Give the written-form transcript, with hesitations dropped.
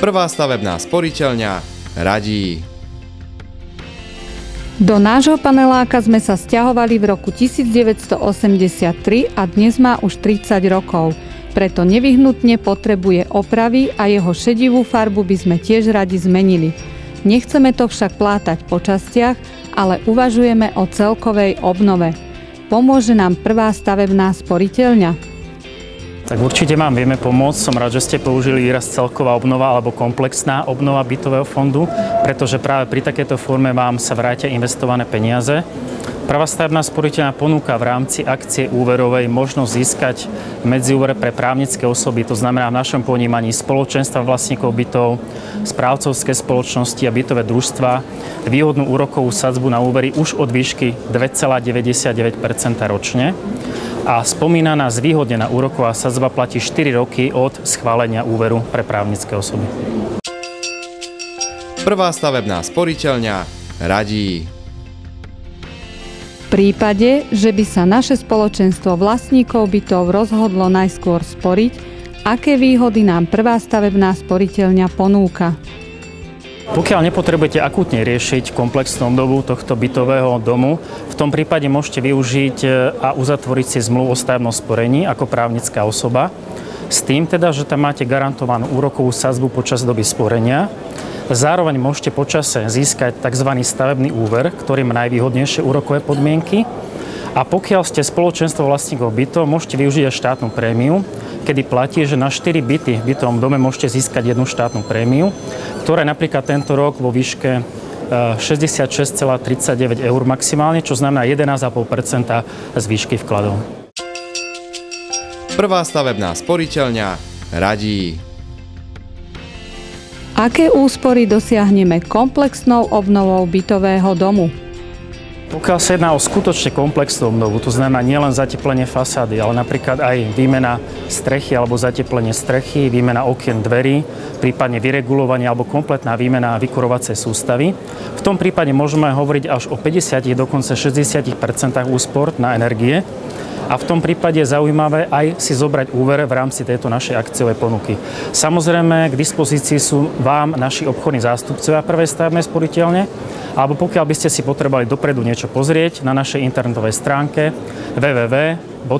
Prvá stavebná sporiteľňa radí. Do nášho paneláka sme sa sťahovali v roku 1983 a dnes má už 30 rokov. Preto nevyhnutne potrebuje opravy a jeho šedivú farbu by sme tiež radi zmenili. Nechceme to však plátať po častiach, ale uvažujeme o celkovej obnove. Pomôže nám Prvá stavebná sporiteľňa? Tak určite vám vieme pomôcť. Som rád, že ste použili výraz celková obnova alebo komplexná obnova bytového fondu, pretože práve pri takejto forme vám sa vrátia investované peniaze. Prvá stavebná sporiteľňa ponúka v rámci akcie úverovej možnosť získať medziúver pre právnické osoby, to znamená v našom ponímaní spoločenstva vlastníkov bytov, správcovské spoločnosti a bytové družstva, výhodnú úrokovú sadzbu na úvery už od výšky 2,99% ročne. A spomínaná zvýhodnená úroková sadzba platí 4 roky od schválenia úveru pre právnické osoby. Prvá stavebná sporiteľňa radí. V prípade, že by sa naše spoločenstvo vlastníkov bytov rozhodlo najskôr sporiť, aké výhody nám Prvá stavebná sporiteľňa ponúka? Pokiaľ nepotrebujete akútne riešiť komplexnú obnovu tohto bytového domu, v tom prípade môžete využiť a uzatvoriť si zmluvu o stavebnom sporení ako právnická osoba, s tým teda, že tam máte garantovanú úrokovú sadzbu počas doby sporenia. Zároveň môžete počase získať tzv. Stavebný úver, ktorý má najvýhodnejšie úrokové podmienky. A pokiaľ ste spoločenstvo vlastníkov bytov, môžete využiť aj štátnu prémiu, kedy platí, že na 4 byty v bytovom dome môžete získať jednu štátnu prémiu, ktorá je napríklad tento rok vo výške 66,39 eur maximálne, čo znamená 11,5% z výšky vkladov. Prvá stavebná sporiteľňa radí. Aké úspory dosiahneme komplexnou obnovou bytového domu? Pokiaľ sa jedná o skutočne komplexnú obnovu, to znamená nielen zateplenie fasády, ale napríklad aj výmena strechy alebo zateplenie strechy, výmena okien, dverí, prípadne vyregulovanie alebo kompletná výmena vykurovacej sústavy. V tom prípade môžeme hovoriť až o 50, dokonca 60% úspor na energie. A v tom prípade je zaujímavé aj si zobrať úver v rámci tejto našej akciovej ponuky. Samozrejme, k dispozícii sú vám naši obchodní zástupcovia Prvej stavebnej sporiteľne, alebo pokiaľ by ste si potrebovali dopredu niečo pozrieť na našej internetovej stránke www.pss.sk.